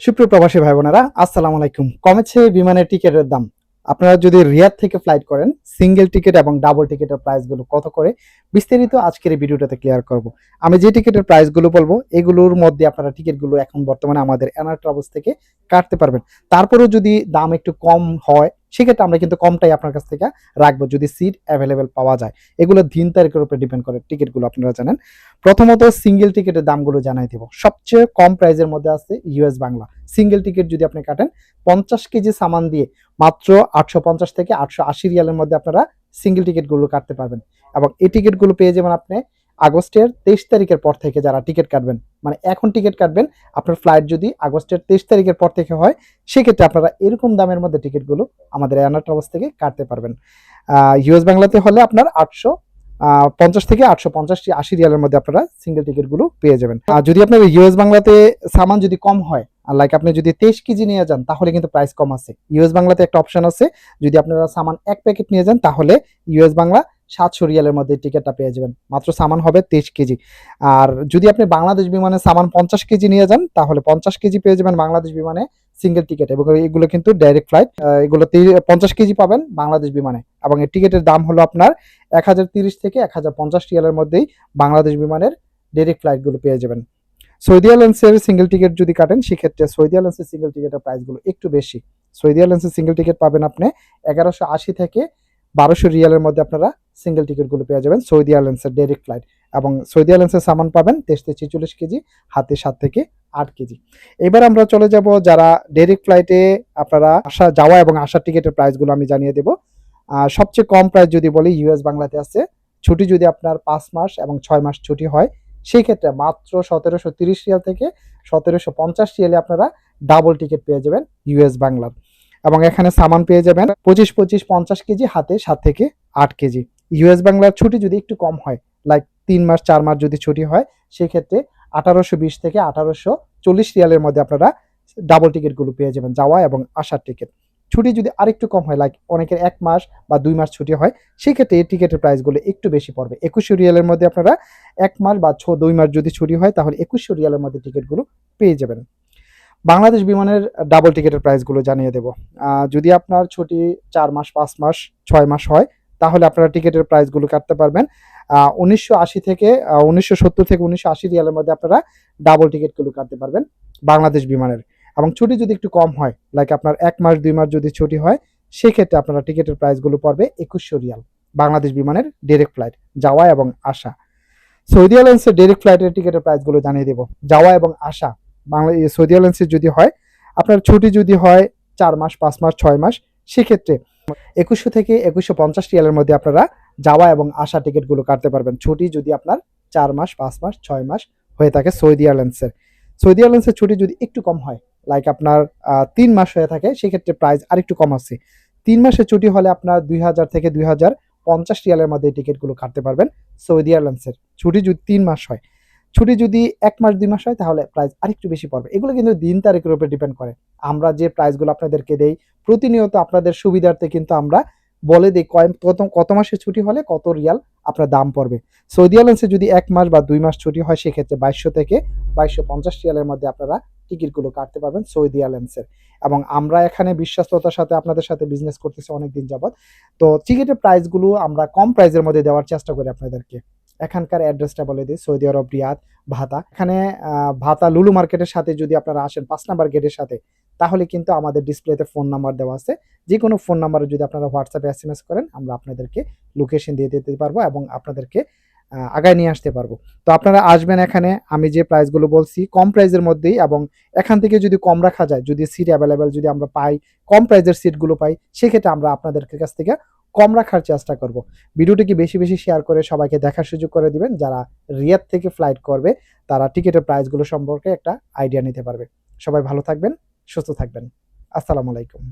সুপ্রিয় প্রবাসী ভাই বোনেরা, আসসালামু আলাইকুম। কমেছে বিমানের টিকিটের দাম। আপনারা যদি রিয়াদ থেকে ফ্লাইট করেন, সিঙ্গেল টিকিট এবং ডাবল টিকিটের প্রাইসগুলো কত করে বিস্তারিত আজকের এই ভিডিওটাতে ক্লিয়ার করব। আমি যে টিকিটের প্রাইসগুলো বলবো এগুলোর মধ্যে আপনারা টিকিটগুলো এখন বর্তমানে আমাদের এনার ট্রাভেলস থেকে কাটতে পারবেন। তারপরেও যদি দাম একটু কম হয় সেক্ষেত্রে আমরা কিন্তু কমটাই আপনার কাছ থেকে রাখবো যদি সিট অ্যাভেলেবেল পাওয়া যায়। এগুলো দিন তারিখের উপর ডিপেন্ড করে টিকিটগুলো, আপনারা জানেন। প্রথমত সিঙ্গেল টিকিটের দামগুলো জানাই দিব। সবচেয়ে কম প্রাইসের মধ্যে আছে ইউএস বাংলা। সিঙ্গেল টিকিট যদি আপনি কাটেন 50 কেজি সামান দিয়ে মাত্র 850 থেকে 880 রিয়ালের মধ্যে আপনারা সিঙ্গেল টিকিটগুলো কাটতে পারবেন। এবং এই টিকিটগুলো পেয়ে যাবেন আপনি আগস্টের 23 তারিখের পর থেকে। যারা টিকিট কাটবেন, মানে এখন টিকিট কাটবেন, আপনার ফ্লাইট যদি আগস্টের 23 তারিখের পর থেকে হয় সেক্ষেত্রে আপনারা এরকম দামের মধ্যে টিকিটগুলো আমাদের এয়ারনাট ট্রাভেলস থেকে কাটতে পারবেন। ইউএস বাংলাতে হলে আপনার 850 থেকে 850-80 রিয়ালের মধ্যে আপনারা সিঙ্গেল টিকিটগুলো পেয়ে যাবেন। আর যদি আপনার ইউএস বাংলাতে সামান যদি কম হয়, লাইক আপনি যদি 23 কেজি নিয়ে যান তাহলে কিন্তু প্রাইস কম আছে। ইউএস বাংলাতে একটা অপশন আছে, যদি আপনারা সামান 1 প্যাকেট নিয়ে যান তাহলে ইউএস বাংলা 700 রিয়ালের মধ্যে টিকিটটা পেয়ে যাবেন। মাত্র সামান হবে 23 কেজি। আর যদি আপনি বাংলাদেশ বিমানে সামান 50 কেজি নিয়ে যান তাহলে 50 কেজি পেয়ে যাবেন বাংলাদেশ বিমানে সিঙ্গেল টিকিট। এবং এগুলো কিন্তু ডাইরেক্ট ফ্লাইট, এগুলো 50 কেজি পাবেন বাংলাদেশ বিমানে। এবং এই টিকিটের দাম হলো আপনার 1030 থেকে 1050 রিয়ালের মধ্যেই বাংলাদেশ বিমানের ডাইরেক্ট ফ্লাইটগুলো পেয়ে যাবেন। সৌদি এয়ারলাইন্সের সিঙ্গেল টিকিট যদি কাটেন সেক্ষেত্রে সৌদি এয়ারলাইন্সের সিঙ্গেল টিকিটের প্রাইসগুলো একটু বেশি। সৌদি এয়ারলাইন্সের সিঙ্গেল টিকিট পাবেন আপনি 1180 থেকে 1200 রিয়ালের মধ্যে আপনারা সিঙ্গেল টিকিটগুলো পেয়ে যাবেন সৌদি এয়ারলাইন্সের ডাইরেক্ট ফ্লাইট। এবং সৌদি এয়ারলাইন্সের সামান পাবেন 23 থেকে 46 কেজি, হাতে 7 থেকে 8 কেজি। এবার আমরা চলে যাব যারা ডাইরেক্ট ফ্লাইটে আপনারা যাওয়া এবং আসার টিকিটের প্রাইসগুলো আমি জানিয়ে দেবো। সবচেয়ে কম প্রাইস যদি বলি ইউএস বাংলাতে আছে। ছুটি যদি আপনার 5 মাস এবং 6 মাস ছুটি হয় সেই ক্ষেত্রে মাত্র 1730 রিয়াল থেকে 1750 রিয়ালে আপনারা ডাবল টিকিট পেয়ে যাবেন ইউএস বাংলার। এবং এখানে সামান পেয়ে যাবেন 25-50 কেজি, হাতে 7 থেকে 8 কেজি। ইউএস বাংলার ছুটি যদি একটু কম হয়, লাইক 3 মাস 4 মাস যদি ছুটি হয় সেই ক্ষেত্রে 1820 থেকে 1840 রিয়ালের মধ্যে আপনারা ডাবল টিকিটগুলো পেয়ে যাবেন, যাওয়া এবং আসার টিকিট। ছুটি যদি আরেকটু কম হয়, লাইক অনেকের 1 মাস বা 2 মাস ছুটি হয় সেক্ষেত্রে এই টিকিটের প্রাইসগুলো একটু বেশি পড়বে। 2100 রিয়ালের মধ্যে আপনারা 1 মাস বা 2 মাস যদি ছুটি হয় তাহলে 2100 রিয়ালের মধ্যে টিকিটগুলো পেয়ে যাবেন। বাংলাদেশ বিমানের ডাবল টিকিটের প্রাইসগুলো জানিয়ে দেব। যদি আপনার ছুটি 4 মাস, 5 মাস, 6 মাস হয় তাহলে আপনারা টিকিটের প্রাইসগুলো কাটতে পারবেন 1980 থেকে 1970 থেকে 1980 রিয়ালের মধ্যে আপনারা ডাবল টিকিটগুলো কাটতে পারবেন বাংলাদেশ বিমানের। এবং ছুটি যদি একটু কম হয়, লাইক আপনার 1 মাস 2 মাস যদি ছুটি হয় সেক্ষেত্রে আপনারা টিকিটের প্রাইসগুলো পড়বে 2100 রিয়াল বাংলাদেশ বিমানের ডাইরেক্ট ফ্লাইট, যাওয়া এবং আসা। সৌদি এয়ারলাইন্সের ডাইরেক্ট ফ্লাইটের টিকিটের প্রাইসগুলো জানিয়ে দেব। যাওয়া এবং আসা সৌদি এয়ারলাইন্সের যদি হয়, আপনার ছুটি যদি হয় 4 মাস, 5 মাস, 6 মাস সেক্ষেত্রে 2100 থেকে 2150 রিয়ালের মধ্যে আপনারা যাওয়া এবং আসা টিকিটগুলো কাটতে পারবেন। ছুটি যদি আপনার 4 মাস, 5 মাস, 6 মাস হয়ে থাকে সৌদি এয়ারলাইন্সের। সৌদি এয়ারলাইন্সের ছুটি যদি একটু কম হয়, লাইক আপনার 3 মাস হয়ে থাকে সেক্ষেত্রে প্রাইস আরেকটু কম আছে। 3 মাসের ছুটি হলে আপনার 2000 থেকে 2050 রিয়ালের মধ্যে টিকিটগুলো কাটতে পারবেন সৌদি এয়ারলাইন্সের। ছুটি যদি 3 মাস হয়, ছুটি যদি 1 মাস 2 মাস হয় তাহলে প্রাইস আরেকটু বেশি পড়বে। এগুলো কিন্তু দিন তারিখের উপর ডিপেন্ড করে। আমরা যে প্রাইসগুলো আপনাদেরকে দেই প্রতিনিয়ত আপনাদের সুবিধার্থে কিন্তু আমরা বলে দিই কত মাসের ছুটি হলে কত রিয়াল আপনার দাম পড়বে। সৌদি এয়ারলাইন্সে যদি 1 মাস বা 2 মাস ছুটি হয় সেক্ষেত্রে 2200 থেকে 2250 রিয়ালের মধ্যে আপনারা টিকিটগুলো কাটতে পারবেন সৌদি এয়ারলাইন্সের। এবং আমরা এখানে বিশ্বস্ততার সাথে আপনাদের সাথে বিজনেস করতেছি অনেকদিন যাবত। তো টিকিটের প্রাইসগুলো আমরা কম প্রাইসের মধ্যে দেওয়ার চেষ্টা করি আপনাদেরকে। এখানকার অ্যাড্রেসটা বলে দিই, সৌদি আরব রিয়াদ ভাতা। এখানে ভাতা লুলু মার্কেটের সাথে যদি আপনারা আসেন 5 নাম্বার গেটের সাথে তাহলে কিন্তু আমাদের ডিসপ্লেতে ফোন নাম্বার দেওয়া আছে। যে কোনো ফোন নাম্বারে যদি আপনারা হোয়াটসঅ্যাপে এসএমএস করেন আমরা আপনাদেরকে লোকেশন দিয়ে দিতে পারবো এবং আপনাদেরকে আগায় নিয়ে আসতে পারবো। তো আপনারা আসবেন এখানে, আমি যে প্রাইসগুলো বলছি কম প্রাইসের মধ্যেই, এবং এখান থেকে যদি কম রাখা যায়, যদি সিট অ্যাভেলেবেল যদি আমরা পাই, কম প্রাইসের সিটগুলো পাই সেক্ষেত্রে আমরা আপনাদের কাছ থেকে কম রাখার চেষ্টা করব। ভিডিওটিকে বেশি বেশি শেয়ার করে সবাইকে দেখার সুযোগ করে দিবেন। যারা রিয়াদ থেকে ফ্লাইট করবে তারা টিকিটের প্রাইসগুলো সম্পর্কে একটা আইডিয়া নিতে পারবে। সবাই ভালো থাকবেন, সুস্থ থাকবেন। আসসালামু আলাইকুম।